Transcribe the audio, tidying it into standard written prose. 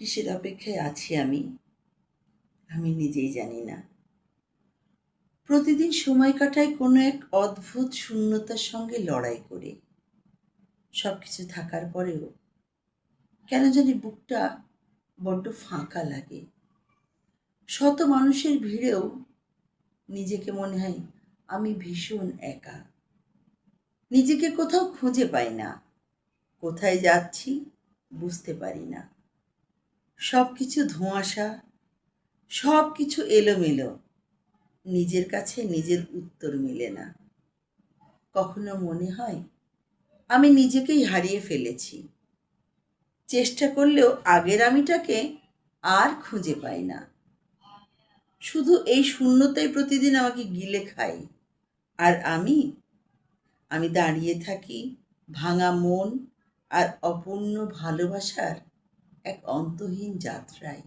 কিসের অপেক্ষায় আছি আমি আমি নিজেই জানি না। প্রতিদিন সময় কাটাই কোনো এক অদ্ভুত শূন্যতার সঙ্গে লড়াই করে। সব কিছু থাকার পরেও কেন জানি বুকটা বড্ড ফাঁকা লাগে। শত মানুষের ভিড়েও নিজেকে মনে হয় আমি ভীষণ একা। নিজেকে কোথাও খুঁজে পাই না। কোথায় যাচ্ছি বুঝতে পারি না। সব কিছু ধোঁয়াশা, সব কিছু এলোমেলো। নিজের কাছে নিজের উত্তর মেলে না। কখনো মনে হয় আমি নিজেকেই হারিয়ে ফেলেছি। চেষ্টা করলেও আগের আমিটাকে আর খুঁজে পাই না। শুধু এই শূন্যতাই প্রতিদিন আমাকে গিলে খায়। আর আমি দাঁড়িয়ে থাকি ভাঙা মন আর অপূর্ণ ভালোবাসার এক অন্তহীন যাত্রায়।